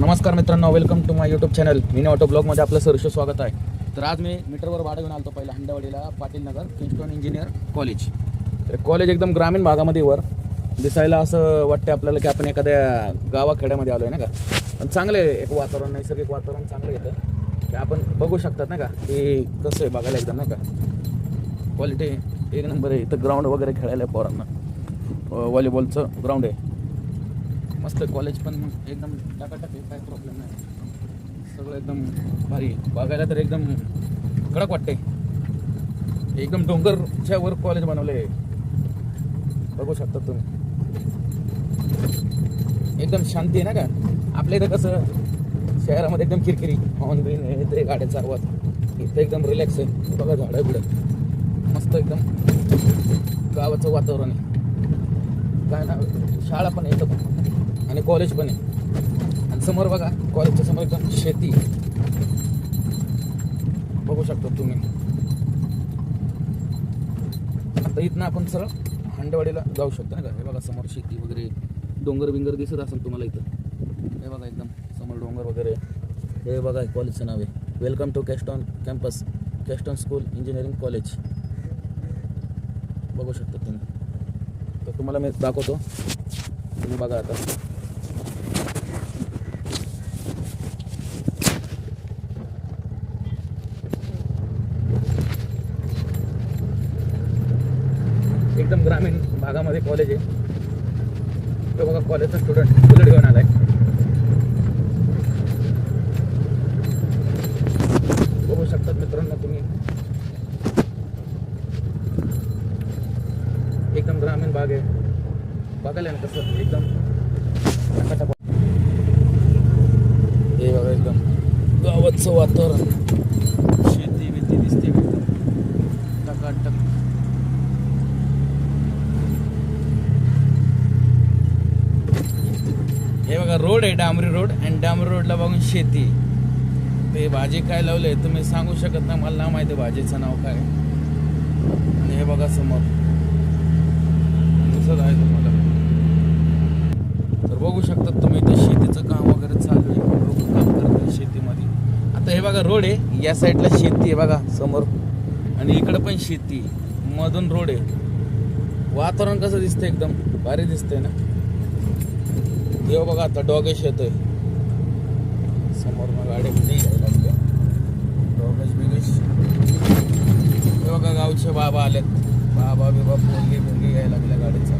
नमस्कार मित्रांनो, welcome to my YouTube channel mini auto ब्लॉगमध्ये आपलं सहर्ष स्वागत आहे. तर आज मी मीटरवर भाडं घेऊन आलो पहिला हंडेवाडीला पाटील नगर किंगस्टन इंजिनियर कॉलेज. तर कॉलेज एकदम ग्रामीण भागामध्ये वर दिसायला असं वाटते आपल्याला की आपण एखाद्या गावाखेड्यामध्ये आलो आहे ना का. पण चांगलं आहे, एक वातावरण नैसर्गिक वातावरण चांगलं येतं की आपण बघू शकतात ना का की कसं आहे बघायला एकदम नाही का. क्वालिटी एक नंबर आहे. इथं ग्राउंड वगैरे खेळायला आहे पोरांना, व्हॉलीबॉलचं ग्राउंड आहे मस्त. कॉलेज पण एकदम टाकाटाक आहे, काय प्रॉब्लेम नाही, सगळं एकदम भारी बघायला तर एकदम कडक वाटते. एकदम डोंगरच्या वर कॉलेज बनवले बघू शकता तुम्ही. एकदम शांती आहे ना का. आपल्या इथं कसं शहरामध्ये एकदम किरकिरी हॉर्न बिन आहे, ते गाड्याचा आवाज. इथं एकदम रिलॅक्स आहे, बघा झाडं बिडं मस्त एकदम गावाचं वातावरण आहे. काय ना, शाळा पण येतं पण आणि कॉलेज पण आहे. आणि समोर बघा कॉलेजच्या समोर एकदम शेती बघू शकता तुम्ही. आता इथनं आपण सरळ हंडेवाडीला जाऊ शकतो ना का. हे बघा समोर शेती वगैरे, डोंगर बिंगर दिसत असेल तुम्हाला इथं. हे बघा एकदम समोर डोंगर वगैरे. हे बघा कॉलेजचं नाव आहे welcome to Keystone campus, Keystone school engineering college. बघू शकता तुम्ही. तर तुम्हाला मी दाखवतो, तुम्ही बघा आता. एकदम ग्रामीण भागामध्ये कॉलेज आहे. तो बघा कॉलेजचा स्टुडंट बुलेट घेऊन आलाय. बघू शकतात मित्रांनो तुम्ही. एकदम ग्रामीण भाग आहे बघायला ना कसं एकदम. हे बघा एकदम गावाचं वातावरण, शेती बिती दिसते एकदम टकाटक. हे बघा रोड आहे, डांबरी रोड, आणि डांबरी रोडला बघून शेती. ते भाजी काय लावले तुम्ही सांगू शकत नाही, मला ना माहिती भाजीचं नाव काय. आणि हे बघा समोर दिसत आहे तुम्हाला. तर बघू शकतात तुम्ही ते शेतीचं काम वगैरे चालू आहे, लोक काम करतात शेतीमध्ये. आता हे बघा रोड आहे, या साईडला शेती आहे बघा समोर, आणि इकडं पण शेती, मधून रोड आहे. वातावरण कसं दिसतंय, एकदम भारी दिसतंय ना. हे बघा आता डॉगेश येतोय समोर, मग गाडी नाही घ्यायला लागल्या डॉगेश बिगेश. हे बघा गावचे बाबा आलेत, बाबा बिबा पोरगे बिरगे यायला लागल्या गाडीचा.